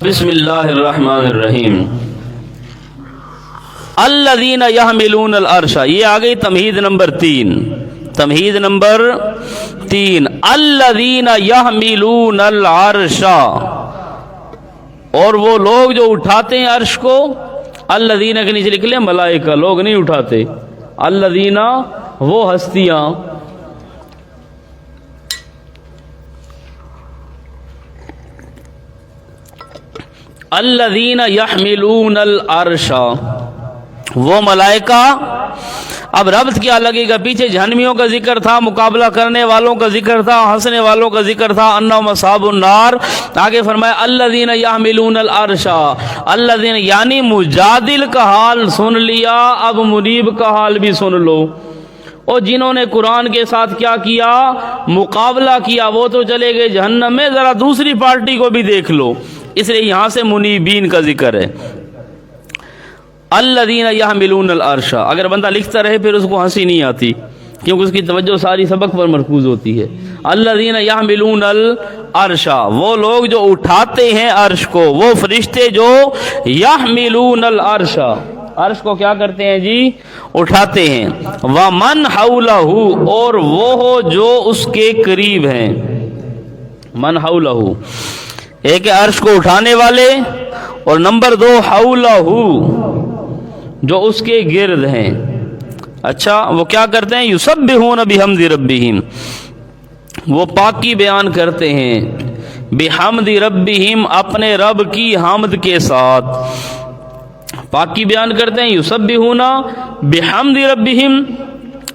بسم اللہ الرحمن الرحیم الذین یحملون العرش، یہ آ گئی تمہید نمبر 3. تمہید نمبر 3 الذین یحملون العرش، اور وہ لوگ جو اٹھاتے ہیں عرش کو. الذین کے نیچے لکھ لیں ملائکہ، لوگ نہیں اٹھاتے. الذین وہ ہستیاں. الذین یحملون العرش، وہ ملائکہ. اب ربط کیا لگے گا؟ پیچھے جہنمیوں کا ذکر تھا، مقابلہ کرنے والوں کا ذکر تھا، ہنسنے والوں کا ذکر تھا، انہم اصحاب النار. آگے فرمایا الذین یحملون العرش. الذین یعنی مجادل کا حال سن لیا، اب منیب کا حال بھی سن لو. اور جنہوں نے قرآن کے ساتھ کیا کیا؟ مقابلہ کیا، وہ تو چلے گئے جہنم میں. ذرا دوسری پارٹی کو بھی دیکھ لو، اس لیے یہاں سے منیبین کا ذکر ہے. الذین یحملون العرش. اگر بندہ لکھتا رہے پھر اس کو ہنسی نہیں آتی، کیونکہ اس کی توجہ ساری سبق پر مرکوز ہوتی ہے. الذین یحملون العرش، وہ لوگ جو اٹھاتے ہیں عرش کو، وہ فرشتے جو یحملون العرش، عرش کو کیا کرتے ہیں جی؟ اٹھاتے ہیں. ومن حولہ، اور وہ جو اس کے قریب ہیں. من حولہ، ایک ہے عرش کو اٹھانے والے، اور نمبر 2 حولہ، جو اس کے گرد ہیں. اچھا، وہ کیا کرتے ہیں؟ یسبحون بحمد ربہم، وہ پاکی بیان کرتے ہیں. بحمد ربہم، اپنے رب کی حمد کے ساتھ پاکی بیان کرتے ہیں. یسبحون بحمد ربہم،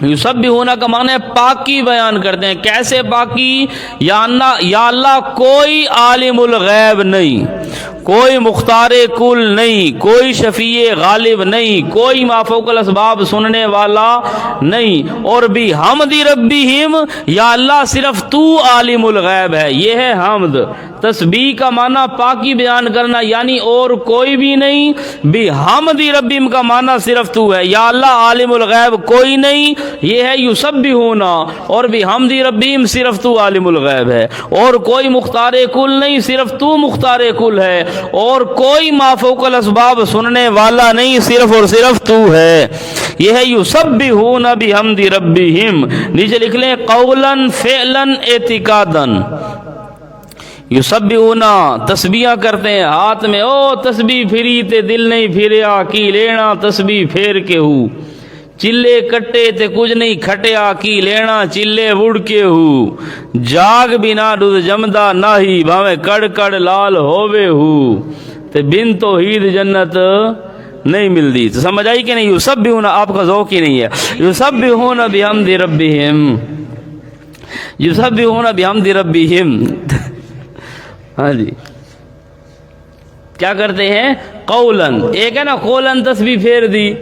یسبحون کا معنی ہے پاکی بیان کرتے ہیں. کیسے پاکی؟ یا اللہ کوئی عالم الغیب نہیں، کوئی مختار کل نہیں، کوئی شفیع غالب نہیں، کوئی ما فوق الاسباب سننے والا نہیں. اور بھی حمد ربہم، یا اللہ صرف تو عالم الغیب ہے. یہ ہے حمد. تسبیح کا معنی پاکی بیان کرنا، یعنی اور کوئی بھی نہیں. بحمد ربہم کا معنی صرف تو ہے، یا اللہ عالم الغیب کوئی نہیں. یہ ہے یسبحون. اور بحمد ربہم، صرف تو عالم الغیب ہے، اور کوئی مختار کل نہیں، صرف تو مختار کل ہے، اور کوئی ما فوق الاسباب سننے والا نہیں، صرف اور صرف تو ہے. یہ ہے یسبحون بحمد ربہم. نیچے لکھ لیں قولا فعلا اعتقادا. یسبحون تسبیح کرتے ہیں ہاتھ میں. او تسبیح پھری تے دل نہیں پھریا، کی لینا تسبیح پھیر کے ہو. چلے کٹے تے کچھ نہیں کھٹیا، کی لینا چلے وڑ کے ہو. جاگ بنا دودھ جمدا ناہی، بھاوے کڑ کڑ لال ہووے ہو. تے بن توحید جنت نہیں ملتی. تو سمجھ آئی کہ نہیں؟ یسبحون، آپ کا ذوق ہی نہیں ہے. یسبحون بحمد ربہم، یسبحون بحمد ربہم. ہاں جی، کیا کرتے ہیں؟ قولن. ایک ہے نا قولن، تسبیح پھیر دی،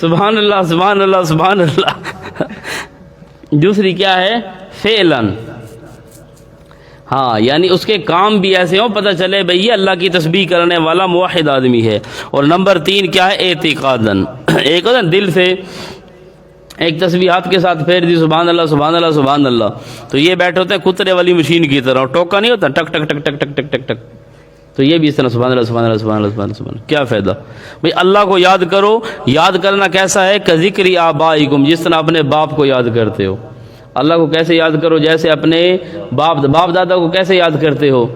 سبحان اللہ سبحان اللہ سبحان اللہ. دوسری کیا ہے؟ فعلن. ہاں، یعنی اس کے کام بھی ایسے ہوں پتہ چلے بھئی یہ اللہ کی تسبیح کرنے والا موحد آدمی ہے. اور نمبر 3 کیا ہے؟ اعتقادن. ایک ہوتا ہے دل سے، ایک تسبیح ہاتھ کے ساتھ پھیر دی، سبحان اللہ سبحان اللہ سبحان اللہ. تو یہ بیٹھے ہوتے ہیں کترے والی مشین کی طرح، ٹوکا نہیں ہوتا ٹک ٹک ٹک ٹک ٹک ٹک ٹک ٹک. تو یہ بھی اس طرح سبحان اللہ سبحان اللہ سبحان اللہ سبحان اللہ سبحان اللہ. کیا فائدہ بھئی؟ اللہ کو یاد کرو. یاد کرنا کیسا ہے؟ کذکر آبائکم، جس طرح اپنے باپ کو یاد کرتے ہو. اللہ کو کیسے یاد کرو؟ جیسے اپنے باپ دادا کو کیسے یاد کرتے ہو؟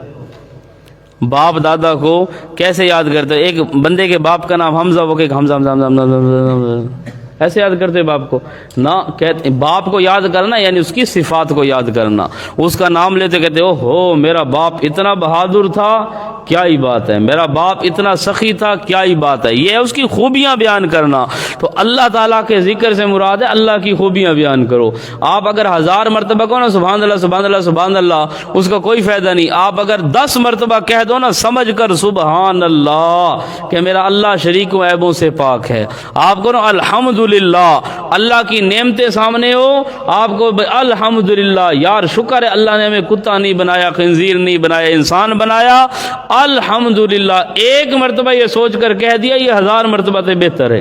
باپ دادا کو کیسے یاد کرتے ہو؟ ایک بندے کے باپ کا نام حمزہ، وہ کہ حمزہ حمزہ حمزہ حمزہ، ایسے یاد کرتے باپ کو نہ. کہتے باپ کو یاد کرنا یعنی اس کی صفات کو یاد کرنا. اس کا نام لیتے کہتے ہو میرا باپ اتنا بہادر تھا، کیا ہی بات ہے. میرا باپ اتنا سخی تھا، کیا ہی بات ہے. یہ ہے اس کی خوبیاں بیان کرنا. تو اللہ تعالیٰ کے ذکر سے مراد ہے اللہ کی خوبیاں بیان کرو. آپ اگر 1000 مرتبہ کہو نا سبحان اللہ سبحان اللہ سبحان اللہ، اس کا کوئی فائدہ نہیں. آپ اگر 10 مرتبہ کہہ دو نا سمجھ کر سبحان اللہ کہ میرا اللہ شریک و عیبوں سے پاک ہے. آپ کو نا الحمدللہ، اللہ کی نعمتیں سامنے ہو، آپ کو الحمدللہ یار شکر ہے اللہ نے ہمیں کتا نہیں بنایا، خنزیر نہیں بنایا، انسان بنایا. الحمدللہ ایک مرتبہ یہ سوچ کر کہہ دیا، یہ 1000 مرتبہ سے بہتر ہے.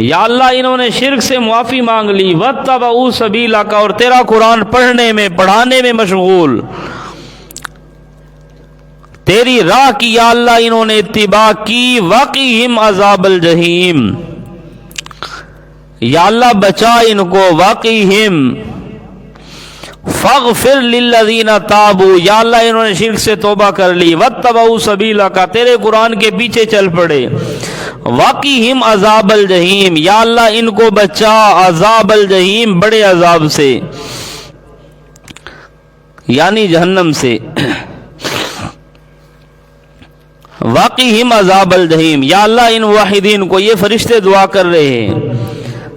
یا اللہ انہوں نے شرک سے معافی مانگ لی، واتبعوا سبیلک، اور تیرا قرآن پڑھنے میں پڑھانے میں مشغول، تیری راہ کی یا اللہ انہوں نے اتباع کی، وقیہم عذاب الجحیم، یا اللہ بچا ان کو، وقیہم، فاغفر للذین تابوا، یا اللہ انہوں نے شرک سے توبہ کر لی، واتبعوا سبیلک، تیرے قرآن کے پیچھے چل پڑے، وقیہم عذاب الجحیم، یا اللہ ان کو بچا عذاب الجحیم، بڑے عذاب سے، یعنی جہنم سے، وقیہم عذاب الجحیم، یا اللہ ان موحدین کو، یہ فرشتے دعا کر رہے ہیں،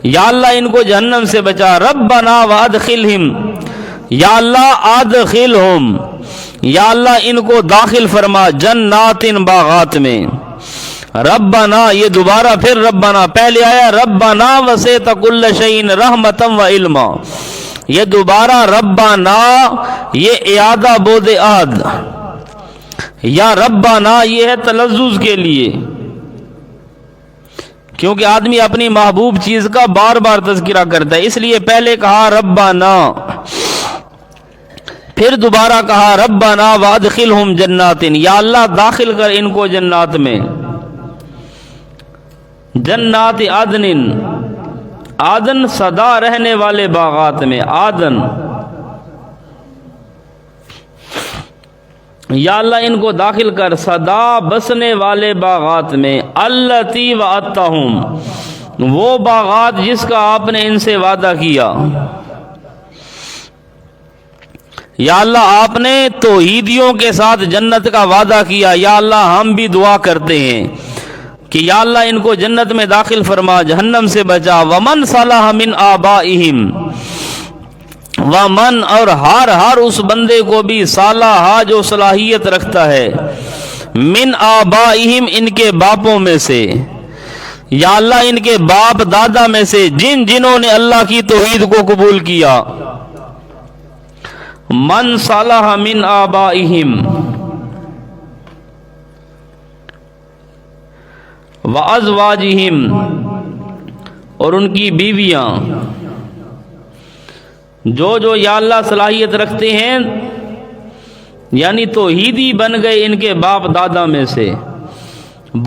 یا اللہ ان کو جہنم سے بچا، ربنا وادخلہم، یا اللہ ادخلہم، یا اللہ ان کو داخل فرما جنات باغات میں، ربنا، یہ دوبارہ پھر ربنا، پہلے آیا ربنا وسعت کل شیء رحمتا و علما، یہ دوبارہ ربنا، یہ اعادہ بود عہد، یا ربنا یہ ہے تلذذ کے لیے، کیونکہ آدمی اپنی محبوب چیز کا بار بار تذکرہ کرتا ہے، اس لیے پہلے کہا ربنا، پھر دوبارہ کہا ربنا وادخلہم جنات، یا اللہ داخل کر ان کو جنات میں، جنات عدن، عدن سدا رہنے والے باغات میں، عدن، یا اللہ ان کو داخل کر سدا بسنے والے باغات میں، التی وعدتہم، وہ باغات جس کا آپ نے ان سے وعدہ کیا، یا اللہ آپ نے توحیدیوں کے ساتھ جنت کا وعدہ کیا، یا اللہ ہم بھی دعا کرتے ہیں کہ یا اللہ ان کو جنت میں داخل فرما، جہنم سے بچا، ومن صلح من آبائہم، ومن، اور ہر اس بندے کو بھی، صالحہ جو صلاحیت رکھتا ہے، من آبائہم ان کے باپوں میں سے، یا اللہ ان کے باپ دادا میں سے، جنہوں نے اللہ کی توحید کو قبول کیا، من صلح من آبائہم وازواجہم، اور ان کی بیویاں، جو یا اللہ صلاحیت رکھتے ہیں، یعنی توحیدی بن گئے ان کے باپ دادا میں سے،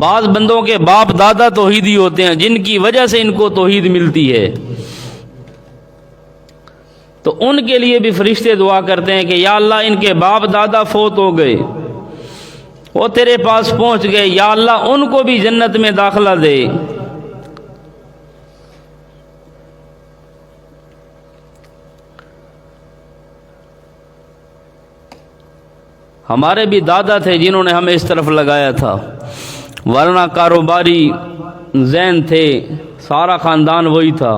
بعض بندوں کے باپ دادا توحیدی ہوتے ہیں جن کی وجہ سے ان کو توحید ملتی ہے، تو ان کے لیے بھی فرشتے دعا کرتے ہیں کہ یا اللہ ان کے باپ دادا فوت ہو گئے، وہ تیرے پاس پہنچ گئے، یا اللہ ان کو بھی جنت میں داخلہ دے، ہمارے بھی دادا تھے جنہوں نے ہمیں اس طرف لگایا تھا، ورنہ کاروباری ذہن تھے، سارا خاندان وہی تھا،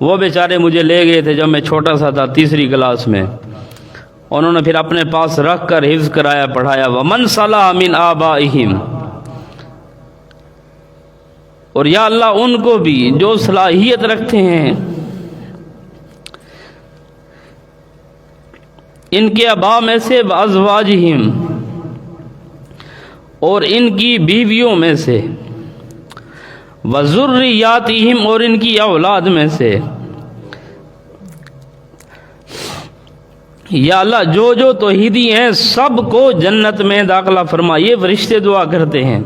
وہ بیچارے مجھے لے گئے تھے جب میں چھوٹا سا تھا، تیسری کلاس میں، انہوں نے پھر اپنے پاس رکھ کر حفظ کرایا، پڑھایا، ومن صلح من آبائہم، اور یا اللہ ان کو بھی جو صلاحیت رکھتے ہیں ان کے آبا میں سے، وازواجہم، اور ان کی بیویوں میں سے، وذریاتہم، اور ان کی اولاد میں سے، یا اللہ جو توحیدی ہیں سب کو جنت میں داخلہ فرما، یہ فرشتے دعا کرتے ہیں،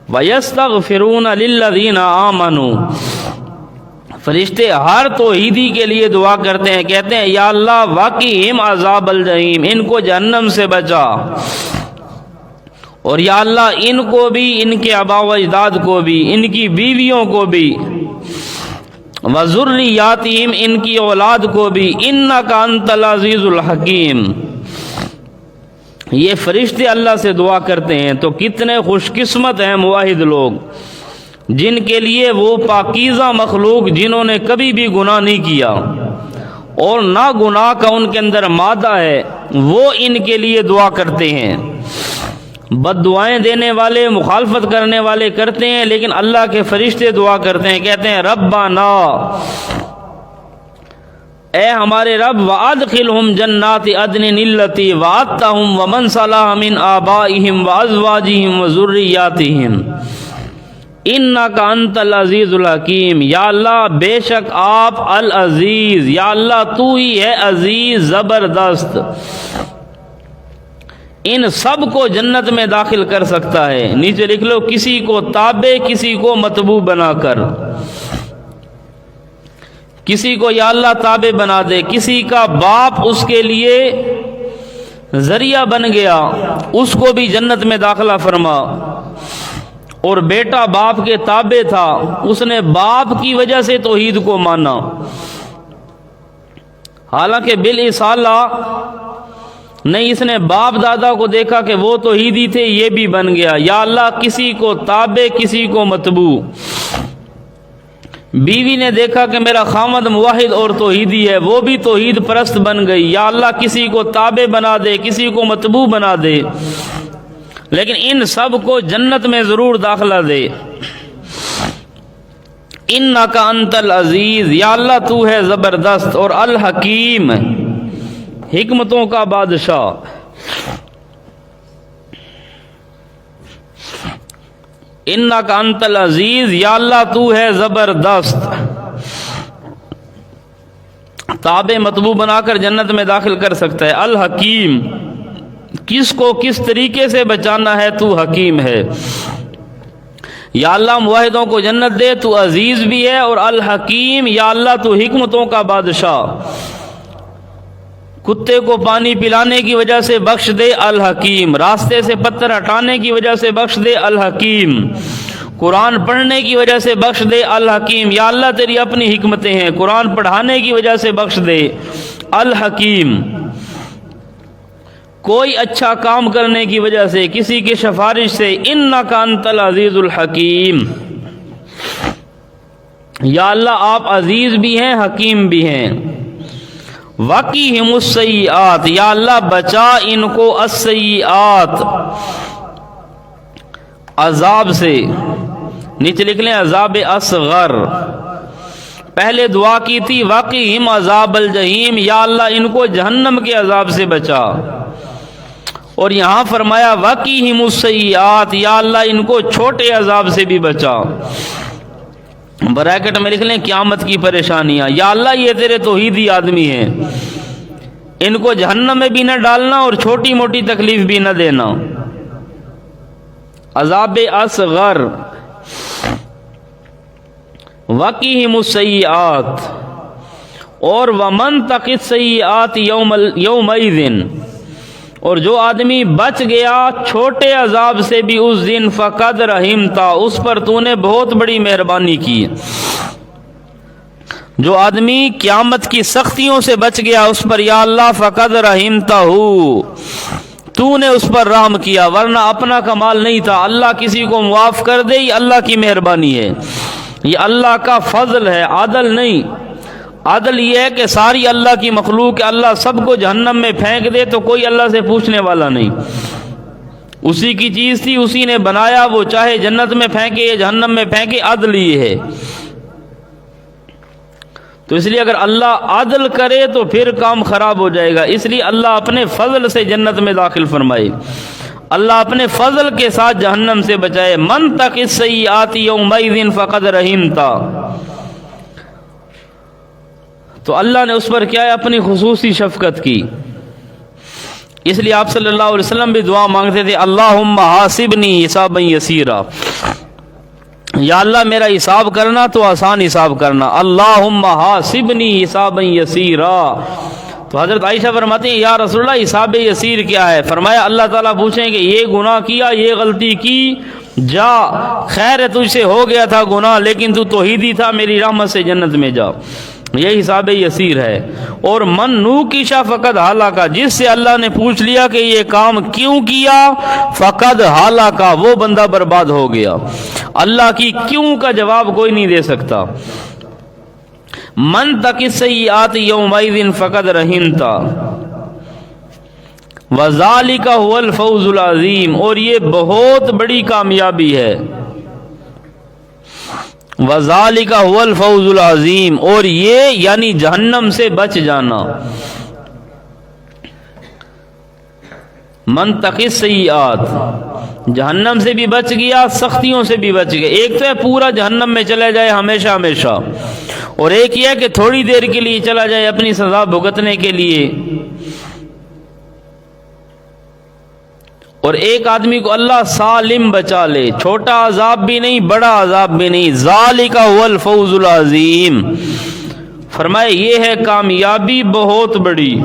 وَيَسْتَغْفِرُونَ لِلَّذِينَ آمَنُوا، فرشتے ہر توحیدی کے لیے دعا کرتے ہیں، کہتے ہیں یا اللہ وقیہم عذاب الجحیم، ان کو جہنم سے بچا، اور یا اللہ ان کو بھی، ان کے آبا و اجداد کو بھی، ان کی بیویوں کو بھی، وذریاتہم، ان کی اولاد کو بھی، انک انت العزیز الحکیم، یہ فرشتے اللہ سے دعا کرتے ہیں۔ تو کتنے خوش قسمت ہیں موحد لوگ جن کے لیے وہ پاکیزہ مخلوق جنہوں نے کبھی بھی گناہ نہیں کیا اور نہ گناہ کا ان کے اندر مادہ ہے، وہ ان کے لیے دعا کرتے ہیں۔ بد دعائیں دینے والے، مخالفت کرنے والے کرتے ہیں، لیکن اللہ کے فرشتے دعا کرتے ہیں، کہتے ہیں ربنا، اے ہمارے رب، وادخلہم جنات عدن التی وعدتہم ومن صلح من آبائہم وازواجہم وذریاتہم، انکا انت العزیز الحکیم، یا اللہ بے شک آپ العزیز، یا اللہ تو ہی ہے عزیز زبردست، ان سب کو جنت میں داخل کر سکتا ہے۔ نیچے لکھ لو، کسی کو تابع کسی کو متبوع بنا کر، کسی کو یا اللہ تابع بنا دے، کسی کا باپ اس کے لیے ذریعہ بن گیا اس کو بھی جنت میں داخلہ فرما، اور بیٹا باپ کے تابع تھا اس نے باپ کی وجہ سے توحید کو مانا، حالانکہ بالاصالہ نہیں، اس نے باپ دادا کو دیکھا کہ وہ توحیدی تھے، یہ بھی بن گیا۔ یا اللہ کسی کو تابع کسی کو متبوع، بیوی نے دیکھا کہ میرا خامد موحد اور توحیدی ہے، وہ بھی توحید پرست بن گئی، یا اللہ کسی کو تابع بنا دے کسی کو متبوع بنا دے، لیکن ان سب کو جنت میں ضرور داخلہ دے۔ انکا انت العزیز، یا اللہ تو ہے زبردست، اور الحکیم حکمتوں کا بادشاہ۔ انکا انت العزیز، یا اللہ تو ہے زبردست، تابع متبوع بنا کر جنت میں داخل کر سکتا ہے۔ الحکیم، کس کو کس طریقے سے بچانا ہے تو حکیم ہے۔ یا اللہ موحدوں کو جنت دے، تو عزیز بھی ہے، اور الحکیم، یا اللہ تو حکمتوں کا بادشاہ، کتے کو پانی پلانے کی وجہ سے بخش دے الحکیم، راستے سے پتھر ہٹانے کی وجہ سے بخش دے الحکیم، قرآن پڑھنے کی وجہ سے بخش دے الحکیم، یا اللہ تیری اپنی حکمتیں ہیں، قرآن پڑھانے کی وجہ سے بخش دے الحکیم، کوئی اچھا کام کرنے کی وجہ سے، کسی کی سفارش سے، انکا انت العزیز الحکیم، یا اللہ آپ عزیز بھی ہیں حکیم بھی ہیں۔ وقیہم السیئات، یا اللہ بچا ان کو السیئات، عذاب سے، نیچے لکھ لیں عذاب اصغر، پہلے دعا کی تھی وقیہم عذاب الجحیم، یا اللہ ان کو جہنم کے عذاب سے بچا، اور یہاں فرمایا وقیہم السیئات، یا اللہ ان کو چھوٹے عذاب سے بھی بچا، بریکٹ میں لکھ لیں قیامت کی پریشانیاں، یا اللہ یہ تیرے توحیدی آدمی ہیں، ان کو جہنم میں بھی نہ ڈالنا اور چھوٹی موٹی تکلیف بھی نہ دینا۔ عذاب اصغر، وقیہم السیئات، اور ومن تق السیئات یومئذ، اور جو آدمی بچ گیا چھوٹے عذاب سے بھی اس دن، فقد رحمتا، اس پر تو نے بہت بڑی مہربانی کی۔ جو آدمی قیامت کی سختیوں سے بچ گیا اس پر یا اللہ فقد رحمتا ہو، تو نے اس پر رحم کیا، ورنہ اپنا کمال نہیں تھا، اللہ کسی کو معاف کر دے یہ اللہ کی مہربانی ہے، یہ اللہ کا فضل ہے، عدل نہیں۔ عدل یہ ہے کہ ساری اللہ کی مخلوق ہے، اللہ سب کو جہنم میں پھینک دے تو کوئی اللہ سے پوچھنے والا نہیں، اسی کی چیز تھی، اسی نے بنایا، وہ چاہے جنت میں پھینکے یا جہنم میں پھینکے، عدل یہ ہے۔ تو اس لیے اگر اللہ عدل کرے تو پھر کام خراب ہو جائے گا، اس لیے اللہ اپنے فضل سے جنت میں داخل فرمائے، اللہ اپنے فضل کے ساتھ جہنم سے بچائے۔ من تق السیئات یومئذ فقد رحمتا، تو اللہ نے اس پر کیا ہے اپنی خصوصی شفقت کی، اس لیے آپ صلی اللہ علیہ وسلم بھی دعا مانگتے تھے اللہم حاسبنی حسابا یسیرا، یا اللہ میرا حساب کرنا تو آسان حساب کرنا، اللہم حاسبنی حسابا یسیرا۔ تو حضرت عائشہ فرماتے ہیں یا رسول اللہ حساب یسیر کیا ہے؟ فرمایا اللہ تعالیٰ پوچھیں کہ یہ گناہ کیا، یہ غلطی کی، جا خیر ہے تجھ سے ہو گیا تھا گناہ لیکن تو توحیدی تھا، میری رحمت سے جنت میں جا، یہ حساب یسیر ہے۔ اور من نوکشا فقد ہلاکا، جس سے اللہ نے پوچھ لیا کہ یہ کام کیوں کیا، فقد ہلاکا، وہ بندہ برباد ہو گیا۔ اللہ کی کیوں کا جواب کوئی نہیں دے سکتا۔ من تق السیئات یومئذ فقد رحمتا وذالک هو الفوز العظیم، اور یہ بہت بڑی کامیابی ہے، وذالک هو الفوز العظیم، اور یہ یعنی جہنم سے بچ جانا۔ من تق السیئات جہنم سے بھی بچ گیا، سختیوں سے بھی بچ گیا۔ ایک تو ہے پورا جہنم میں چلا جائے ہمیشہ ہمیشہ، اور ایک یہ ہے کہ تھوڑی دیر کے لیے چلا جائے اپنی سزا بھگتنے کے لیے۔ اور ایک آدمی کو اللہ سالم بچا لے، چھوٹا عذاب بھی نہیں بڑا عذاب بھی نہیں، ذالک هو الفوز العظیم۔ فرمائے یہ ہے کامیابی بہت بڑی۔